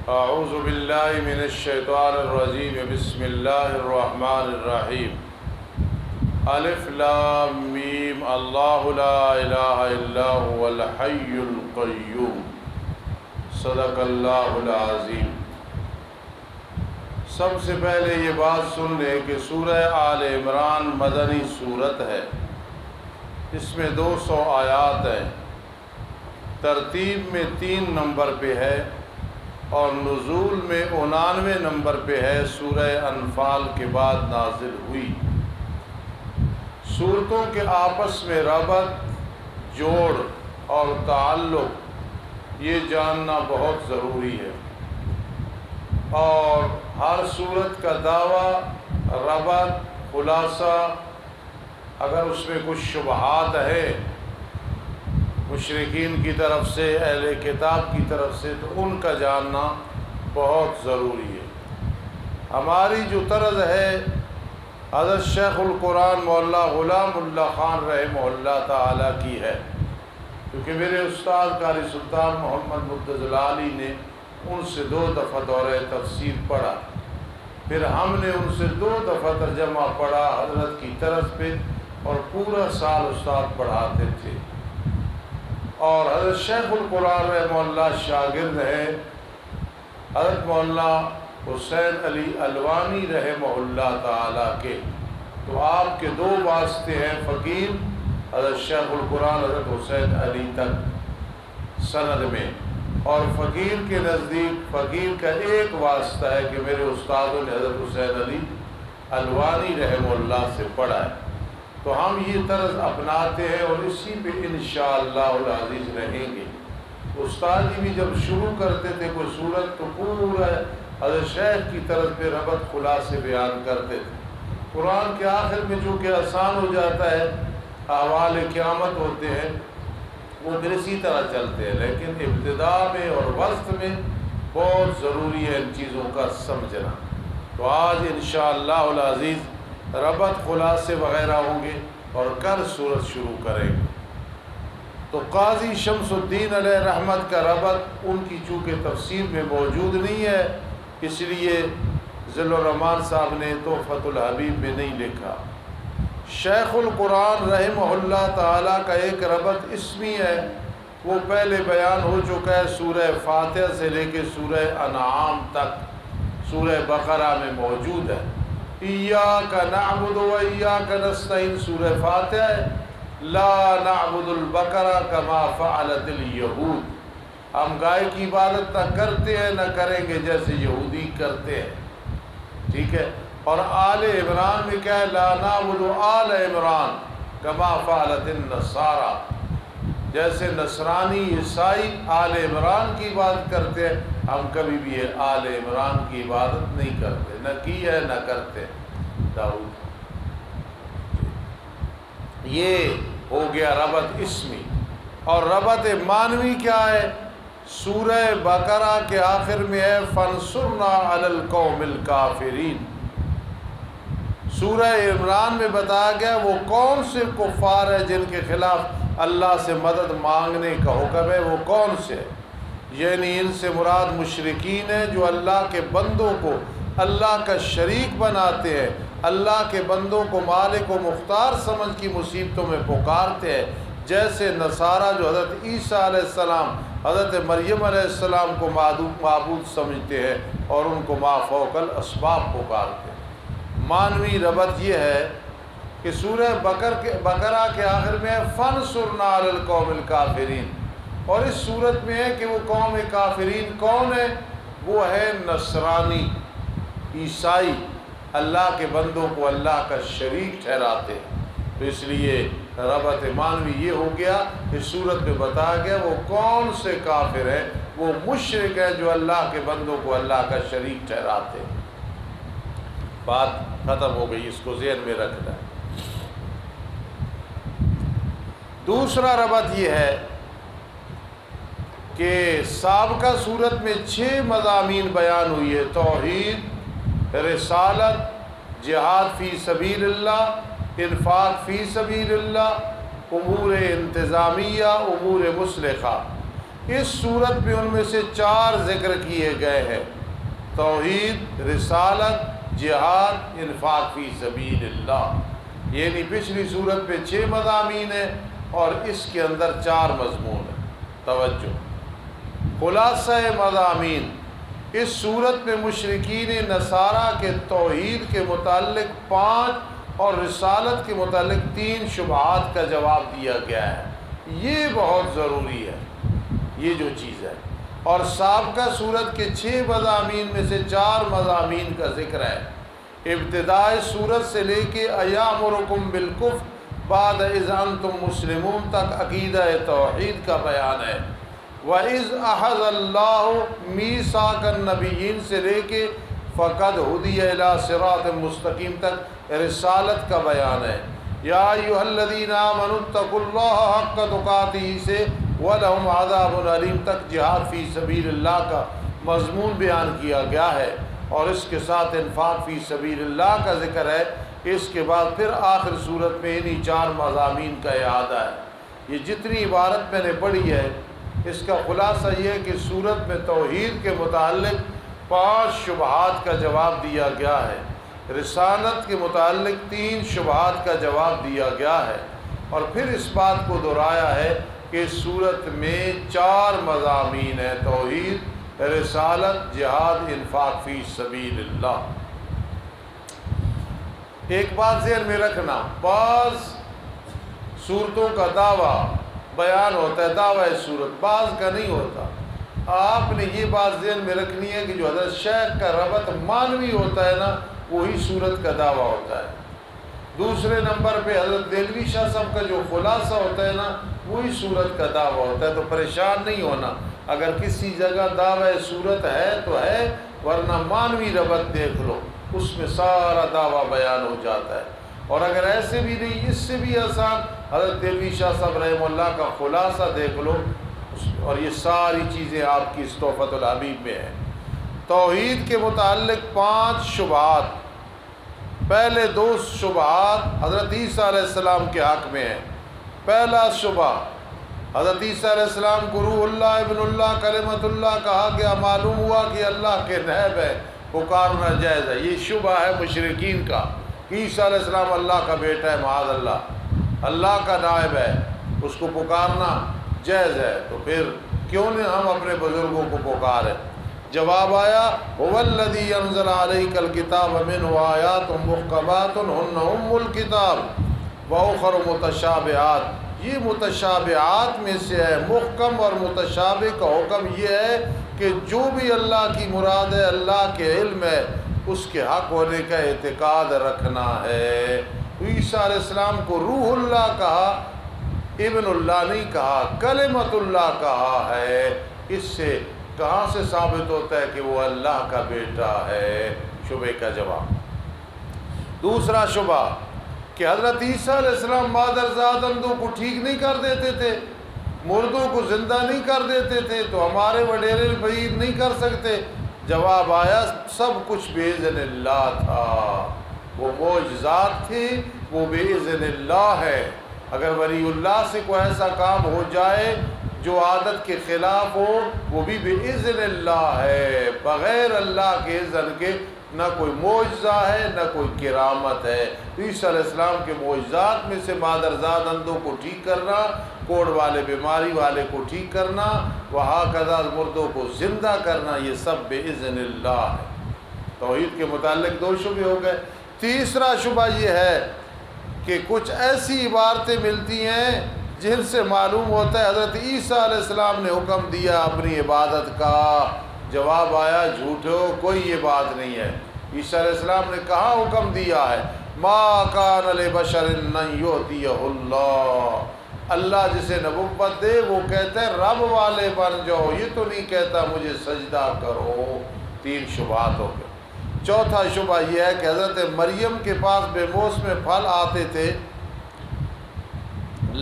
اعوذ باللہ من الشیطان الرجیم بسم اللہ الرحمن الرحیم الف لام میم اللہ لا الہ الا هو الحی القیوم صدق اللہ العظیم۔ سب سے پہلے یہ بات سن لیں کہ سورہ آل عمران مدنی سورت ہے، اس میں 200 آیات ہیں، ترتیب میں 3 نمبر پہ ہے اور نزول میں 99 نمبر پہ ہے، سورہ انفال کے بعد نازل ہوئی۔ سورتوں کے آپس میں ربط، جوڑ اور تعلق یہ جاننا بہت ضروری ہے، اور ہر سورت کا دعویٰ، ربط، خلاصہ، اگر اس میں کچھ شبہات ہے مشرکین کی طرف سے، اہل کتاب کی طرف سے، تو ان کا جاننا بہت ضروری ہے۔ ہماری جو طرز ہے حضرت شیخ القرآن مولانا غلام اللہ خان رحمہ اللہ تعالیٰ کی ہے، کیونکہ میرے استاد قاری سلطان محمد مرتضی علی نے ان سے 2 دفعہ دورہ تفسیر پڑھا، پھر ہم نے ان سے 2 دفعہ ترجمہ پڑھا حضرت کی طرز پہ، اور پورا سال استاد پڑھاتے تھے۔ اور حضرت شیخ القرآن رحمہ اللہ شاگرد ہے حضرت مولانا حسین علی الوانی رحمہ اللہ تعالیٰ کے، تو آپ کے 2 واسطے ہیں، فقیر حضرت شیخ القرآن حضرت حسین علی تک سند میں، اور فقیر کے نزدیک فقیر کا ایک واسطہ ہے کہ میرے استادوں نے حضرت حسین علی الوانی رحمہ اللہ سے پڑھا ہے۔ تو ہم یہ طرز اپناتے ہیں اور اسی پہ انشاءاللہ العزیز رہیں گے۔ استاد جی بھی جب شروع کرتے تھے کوئی صورت تو پورا حضرت شیخ کی طرز پہ ربط خلاصے بیان کرتے تھے۔ قرآن کے آخر میں جو کہ آسان ہو جاتا ہے، احوال قیامت ہوتے ہیں، وہ پھر اسی طرح چلتے ہیں، لیکن ابتدا میں اور وسط میں بہت ضروری ہے ان چیزوں کا سمجھنا۔ تو آج انشاءاللہ العزیز ربط خلاصے وغیرہ ہوں گے اور کل سورت شروع کریں گے۔ تو قاضی شمس الدین علیہ رحمت کا ربط ان کی چونکہ تفسیر میں موجود نہیں ہے، اس لیے ذل الرحمان صاحب نے تحفۃ الحبیب میں نہیں لکھا۔ شیخ القرآن رحمہ اللہ تعالیٰ کا ایک ربط اسمی ہے، وہ پہلے بیان ہو چکا ہے، سورہ فاتحہ سے لے کے سورہ انعام تک سورہ بقرہ میں موجود ہے۔ ایاک نعبد و ایاک نستعین سورہ فاتحہ ہے، لا نعبد البقرہ کما فعلت الیہود، ہم گائے کی عبادت نہ کرتے ہیں نہ کریں گے جیسے یہودی کرتے ہیں، ٹھیک ہے۔ اور آل عمران میں کیا ہے، لا نعبد آل عمران کما فعلت النصارى، جیسے نصرانی عیسائی آل عمران کی عبادت کرتے ہیں، ہم کبھی بھی آل عمران کی عبادت نہیں کرتے، نہ کی ہے نہ کرتے۔ داؤد، یہ ہو گیا ربط اسمی۔ اور ربط معنوی کیا ہے؟ سورہ بقرہ کے آخر میں ہے فانصرنا علی القوم الکافرین۔ سورہ عمران میں بتایا گیا وہ کون سے کفار ہیں جن کے خلاف اللہ سے مدد مانگنے کا حکم ہے، وہ کون سے ہے؟ یعنی ان سے مراد مشرکین ہیں جو اللہ کے بندوں کو اللہ کا شریک بناتے ہیں، اللہ کے بندوں کو مالک و مختار سمجھ کی مصیبتوں میں پکارتے ہیں، جیسے نصارہ جو حضرت عیسیٰ علیہ السلام، حضرت مریم علیہ السلام کو معبود سمجھتے ہیں اور ان کو ما فوق الاسباب پکارتے ہیں۔ معنوی ربط یہ ہے کہ سورہ بقرہ کے آخر میں ہے فانصرنا علی القوم الکافرین، اور اس صورت میں ہے کہ وہ قوم کافرین کون ہے؟ وہ ہے نصرانی، عیسائی، اللہ کے بندوں کو اللہ کا شریک ٹھہراتے ہیں۔ تو اس لیے ربط معنوی یہ ہو گیا کہ صورت میں بتایا گیا وہ کون سے کافر ہیں، وہ مشرک ہیں جو اللہ کے بندوں کو اللہ کا شریک ٹھہراتے ہیں۔ بات ختم ہو گئی، اس کو ذہن میں رکھنا ہے۔ دوسرا ربط یہ ہے کہ سابقہ صورت میں 6 مضامین بیان ہوئی ہے، توحید، رسالت، جہاد فی سبیل اللہ، انفاق فی سبیل اللہ، امور انتظامیہ، امور مصلحہ۔ اس صورت میں ان میں سے 4 ذکر کیے گئے ہیں: توحید، رسالت، جہاد، انفاق فی سبیل اللہ۔ یعنی پچھلی صورت میں 6 مضامین ہیں اور اس کے اندر 4 مضمون ہیں۔ توجہ، خلاصہ مضامین: اس صورت میں مشرکین نصارہ کے توحید کے متعلق 5 اور رسالت کے متعلق 3 شبہات کا جواب دیا گیا ہے۔ یہ بہت ضروری ہے، یہ جو چیز ہے۔ اور سابقہ صورت کے 6 مضامین میں سے 4 مضامین کا ذکر ہے۔ ابتدائی صورت سے لے کے ایامرکم بالکفر بعد اذ انتم مسلمون تک عقیدہ توحید کا بیان ہے۔ وَإِذْ أَخَذَ اللَّهُ مِيثَاقَ النَّبِيِّينَ سے لے کے فَقَدْ هُدِيَ إِلَىٰ صِرَاطٍ مستقیم تک رسالت کا بیان ہے۔ یا ایھا الذین آمنوا اتقوا اللہ حق تقاتہ سے وَلَهُمْ عَذَابٌ أَلِيمٌ تک جہاد فی سبیل اللہ کا مضمون بیان کیا گیا ہے، اور اس کے ساتھ انفاق فی سبیل اللہ کا ذکر ہے۔ اس کے بعد پھر آخر صورت میں انہی 4 مضامین کا اعادہ ہے۔ یہ جتنی عبارت میں نے پڑھی ہے، اس کا خلاصہ یہ ہے کہ سورت میں توحید کے متعلق 5 شبہات کا جواب دیا گیا ہے، رسالت کے متعلق 3 شبہات کا جواب دیا گیا ہے، اور پھر اس بات کو دہرایا ہے کہ سورت میں 4 مضامین ہیں: توحید، رسالت، جہاد، انفاق فی سبیل اللہ۔ ایک بات ذہن میں رکھنا، بعض صورتوں کا دعویٰ بیان ہوتا ہے، دعویٰ صورت، بعض کا نہیں ہوتا۔ آپ نے یہ بات ذہن میں رکھنی ہے کہ جو حضرت شیخ کا ربط مانوی ہوتا ہے نا، وہی صورت کا دعویٰ ہوتا ہے۔ دوسرے نمبر پہ حضرت دہلوی شاہ صاحب کا جو خلاصہ ہوتا ہے نا، وہی صورت کا دعویٰ ہوتا ہے۔ تو پریشان نہیں ہونا، اگر کسی جگہ دعویٰ صورت ہے تو ہے، ورنہ مانوی ربط دیکھ لو، اس میں سارا دعویٰ بیان ہو جاتا ہے۔ اور اگر ایسے بھی نہیں، اس سے بھی آسان، حضرت دہلوی شاہ صاحب رحمہ اللہ کا خلاصہ دیکھ لو، اور یہ ساری چیزیں آپ کی اس تحفۃ الحبیب میں ہیں۔ توحید کے متعلق 5 شبہات۔ پہلے 2 شبہات حضرت عیسیٰ علیہ السلام کے حق میں ہیں۔ پہلا شبہ، حضرت عیسیٰ علیہ السلام کو روح اللہ، ابن اللہ، کلمۃ اللہ کہا گیا، معلوم ہوا کہ اللہ کے نائب ہے، پکارنا جائز ہے۔ یہ شبہ ہے مشرکین کا، عیسیٰ علیہ السلام اللہ کا بیٹا ہے، معاذ اللہ، اللہ کا نائب ہے، اس کو پکارنا جائز ہے، تو پھر کیوں نہیں ہم اپنے بزرگوں کو پکاریں؟ جواب آیا، هو الذی انزل علیک الکتاب منہ آیات محکمات ہن ام الکتاب واخر متشابہات۔ یہ متشابہات میں سے ہے۔ محکم اور متشابہ کا حکم یہ ہے کہ جو بھی اللہ کی مراد ہے، اللہ کے علم ہے، اس کے حق ہونے کا اعتقاد رکھنا ہے۔ عیسیٰ علیہ السلام کو روح اللہ کہا، ابن اللہ نہیں کہا، کلمۃ اللہ کہا ہے۔ اس سے کہاں سے ثابت ہوتا ہے کہ وہ اللہ کا بیٹا ہے؟ شبہ کا جواب۔ دوسرا شبہ کہ حضرت عیسیٰ علیہ السلام مادرزاد اندھوں کو ٹھیک نہیں کر دیتے تھے، مردوں کو زندہ نہیں کر دیتے تھے، تو ہمارے وڈیرے بعید نہیں کر سکتے؟ جواب آیا، سب کچھ بِإِذْنِ اللہ تھا، وہ معجزات تھے، وہ بِإِذْنِ اللہ ہے۔ اگر ولی اللہ سے کوئی ایسا کام ہو جائے جو عادت کے خلاف ہو، وہ بھی بِإِذْنِ اللہ ہے، بغیر اللہ کے اذن کے نہ کوئی معجزہ ہے نہ کوئی کرامت ہے۔ عیسیٰ علیہ السلام کے معجزات میں سے مادرزاد اندھوں کو ٹھیک کرنا، کوڑ والے بیماری والے کو ٹھیک کرنا، وہاکذا مردوں کو زندہ کرنا، یہ سب بِإِذْنِ اللہ ہے۔ توحید کے متعلق 2 شبہ ہو گئے۔ تیسرا شبہ یہ ہے کہ کچھ ایسی عبارتیں ملتی ہیں جن سے معلوم ہوتا ہے حضرت عیسیٰ علیہ السلام نے حکم دیا اپنی عبادت کا۔ جواب آیا، جھوٹو، کوئی یہ بات نہیں ہے۔ عیسیٰ علیہ السلام نے کہاں حکم دیا ہے؟ ما کان لبشر ان یؤتیہ اللہ، اللہ جسے نبوت دے وہ کہتا ہے رب والے بن جاؤ، یہ تو نہیں کہتا مجھے سجدہ کرو۔ 3 شبہات ہو گئے۔ چوتھا شبہ یہ ہے کہ حضرت مریم کے پاس بے موسم پھل آتے تھے،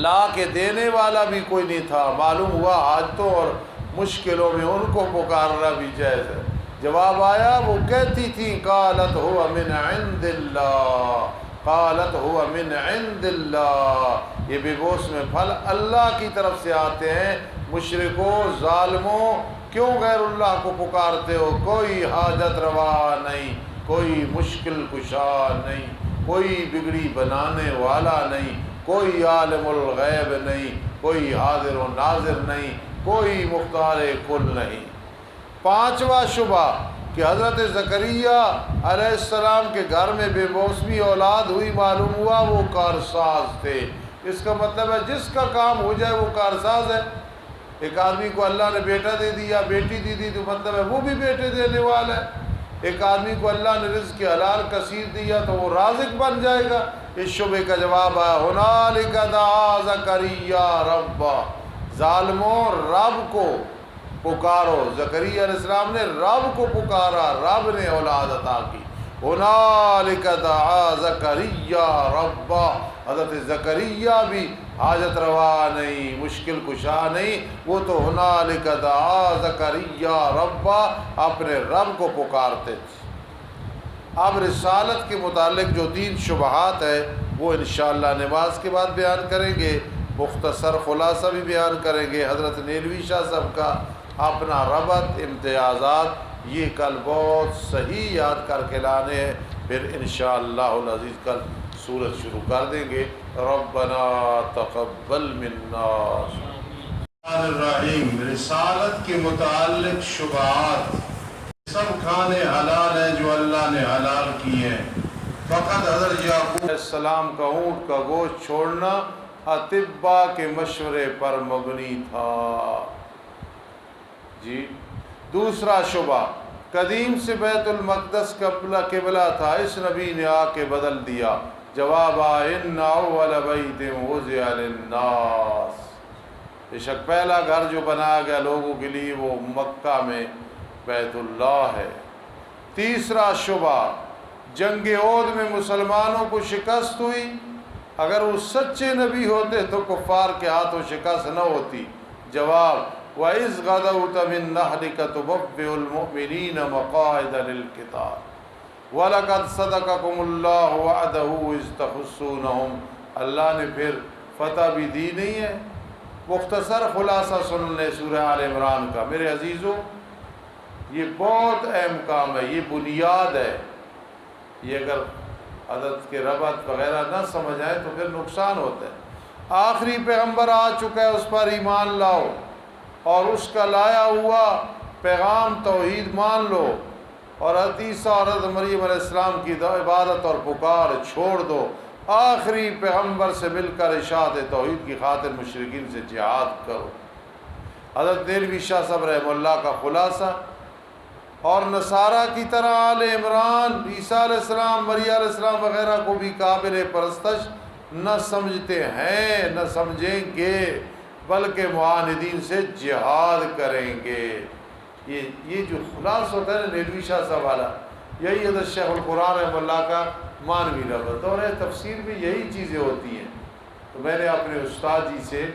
لا کے دینے والا بھی کوئی نہیں تھا، معلوم ہوا حاجتوں اور مشکلوں میں ان کو پکارنا بھی جائز ہے۔ جواب آیا، وہ کہتی تھی قالت هو من عند اللہ، قالت هو من عند اللہ، یہ بے موسم پھل اللہ کی طرف سے آتے ہیں، مشرکوں ظالموں کیوں غیر اللہ کو پکارتے ہو؟ کوئی حاجت روا نہیں، کوئی مشکل کشا نہیں، کوئی بگڑی بنانے والا نہیں، کوئی عالم الغیب نہیں، کوئی حاضر و ناظر نہیں، کوئی مختار کل نہیں۔ پانچواں شبہ کہ حضرت زکریا علیہ السلام کے گھر میں بے موسمی اولاد ہوئی، معلوم ہوا وہ کارساز تھے۔ اس کا مطلب ہے جس کا کام ہو جائے وہ کارساز ہے۔ ایک آدمی کو اللہ نے بیٹا دے دیا، بیٹی دی دی، تو مطلب ہے وہ بھی بیٹے دینے والا ہے۔ ایک آدمی کو اللہ نے رزق حلال کثیر دیا تو وہ رازق بن جائے گا۔ اس شبے کا جواب ہے ہنالک دعا زکریا ربا، ظالموں رب کو پکارو۔ زکریا علیہ السلام نے رب کو پکارا، رب نے اولاد عطا کی۔ ہنالک دعا زکریا ربا، حضرت زکریا بھی حاجت روا نہیں، مشکل کشا نہیں، وہ تو ہنالک دعا زکریا ربا اپنے رب کو پکارتے تھے۔ اب رسالت کے متعلق جو 3 شبہات ہے وہ انشاءاللہ نماز کے بعد بیان کریں گے، مختصر خلاصہ بھی بیان کریں گے۔ حضرت نیلوی شاہ صاحب کا اپنا ربط، امتیازات، یہ کل بہت صحیح یاد کر کے لانے ہیں، پھر انشاءاللہ العزیز کل سورت شروع کر دیں گے۔ ربنا تقبل منا۔ الرحیم، رسالت کے متعلق شبہات۔ سب کھانے حلال ہیں جو اللہ نے حلال کیے ہیں، فقط حضرت یعقوب علیہ السلام کا اونٹ کا گوشت چھوڑنا اطباء کے مشورے پر مبنی تھا۔ جی دوسرا شبہ، قدیم سے بیت المقدس قبلہ تھا، اس نبی نے آ کے بدل دیا۔ جواب ان اول بیت وضع للناس، بے شک پہلا گھر جو بنایا گیا لوگوں کے لیے وہ مکہ میں بیت اللہ ہے۔ تیسرا شبہ، جنگ احد میں مسلمانوں کو شکست ہوئی، اگر وہ سچے نبی ہوتے تو کفار کے ہاتھوں شکست نہ ہوتی۔ جواب وَإِذْ غَدَوْتَ مِن نَحْلِكَ تُبَوِّئُ الْمُؤْمِنِينَ مَقَاعِدَ لِلْقِتَالِ وَلَقَدْ صَدَقَكُمُ اللَّهُ وَعْدَهُ إِذْ تَحُسُّونَهُم، اللہ نے پھر فتح بھی دی نہیں ہے۔ مختصر خلاصہ سن لیں سورہ آل عمران کا میرے عزیزو، یہ بہت اہم کام ہے، یہ بنیاد ہے۔ یہ اگر عدد کے ربط وغیرہ نہ سمجھ آئے تو پھر نقصان ہوتا ہے۔ آخری پیغمبر آ چکا ہے، اس پر ایمان لاؤ، اور اس کا لایا ہوا پیغام توحید مان لو، اور حضرت عیسیٰ اور حضرت مریم علیہ السلام کی عبادت اور پکار چھوڑ دو۔ آخری پیغمبر سے مل کر اشاعت توحید کی خاطر مشرکین سے جہاد کرو۔ حضرت نیلوی شاہ صاحب رحمہ اللہ کا خلاصہ، اور نصارہ کی طرح آل عمران، عیسیٰ علیہ السلام، مریم علیہ السلام وغیرہ کو بھی قابل پرستش نہ سمجھتے ہیں، نہ سمجھیں گے، بلکہ معاندین سے جہاد کریں گے۔ یہ جو خلاص ہوتا ہے نا نیلوی شاہ صاحب والا، یہی حضرت شیخ القرآن رحمہ اللہ کا مانوی ربط، اور تفسیر میں یہی چیزیں ہوتی ہیں۔ تو میں نے اپنے استاد جی سے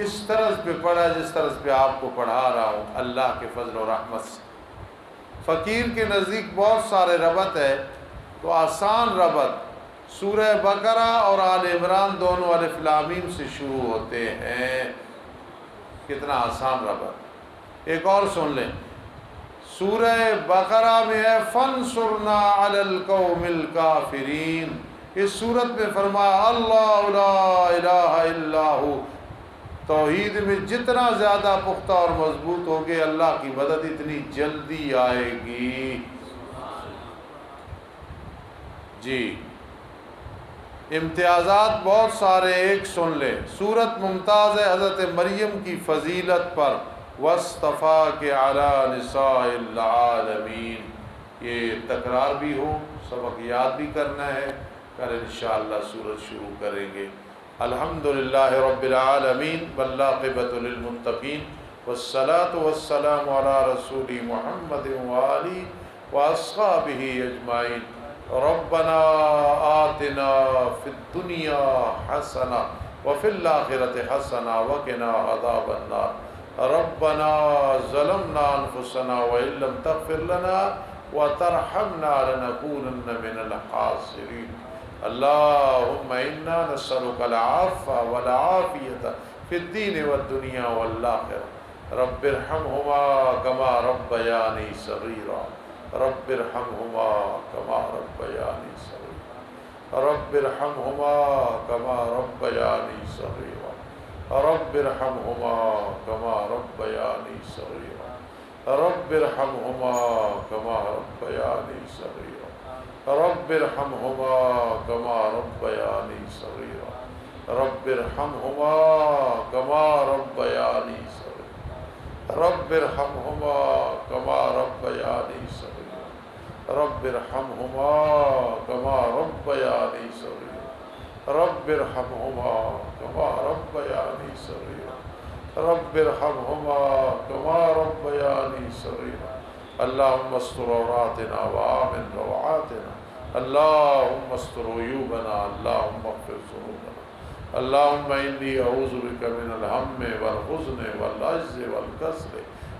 اس طرز پہ پڑھا جس طرز پہ آپ کو پڑھا رہا ہوں، اللہ کے فضل و رحمت سے۔ فقیر کے نزدیک بہت سارے ربط ہے، تو آسان ربط سورہ بقرہ اور آل عمران دونوں الف لام میم سے شروع ہوتے ہیں۔ کتنا آسان ربط۔ ایک اور سن لیں، سورہ بقرہ میں ہے فَانْصُرْنَا عَلَى الْقَوْمِ الْكَافِرِينَ، اس صورت میں فرمایا اللہ لا الہ الا ہو۔ توحید میں جتنا زیادہ پختہ اور مضبوط ہوگے اللہ کی مدد اتنی جلدی آئے گی۔ جی امتیازات بہت سارے، ایک سن لیں، سورت ممتاز ہے حضرت مریم کی فضیلت پر، وَاصْطَفَاكَ عَلَى نِسَاءِ الْعَالَمِينَ۔ یہ تکرار بھی ہو، سبق یاد بھی کرنا ہے، کل انشاءاللہ سورت شروع کریں گے۔ الحمدللہ رب العالمین والعاقبۃ للمتقین والصلاة والسلام علی رسول محمد وآلہ واصحابہ اجمعین۔ ربنا آتنا فی الدنیا حسنہ وفی الآخرۃ حسنہ وقنا عذاب النار۔ ربنا ظلمنا انفسنا وإن لم تغفر لنا وترحمنا لنكونن من الخاسرین۔ اللہم انا نسألک العفو والعافیۃ فی الدین والدنیا والآخرہ رب ارحمہما کما ربیانی صغیرا رب ارحمہما کما ربیانی صغیرا رب ارحمہما کما ربیانی صغیرا رب ارحمہما کما ربیانی صغیرا رب ارحمہما کما ربیانی صغیرا رب ارحمہما کما ربیانی صغیرا رب ارحمہما کما ربیانی صغیرا رب ارحمہما کما ربیانی صغیرا رب ارحمہما کما ربیانی صغیرا رب ارحمہما کما ربیانی صغیرا رب ارحمہما کما ربیانی صغیرا اللہم استر عوراتنا وآمن روعاتنا اللہم استر عیوبنا اللہم اغفر ذنوبنا اللہم انی اعوذ بک من الہم والحزن والعجز والکسل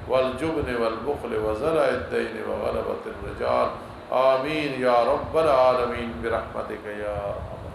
والجبن والبخل وزلع الدین وغلبۃ الرجال آمین یا رب العالمین برحمتک یا ارحم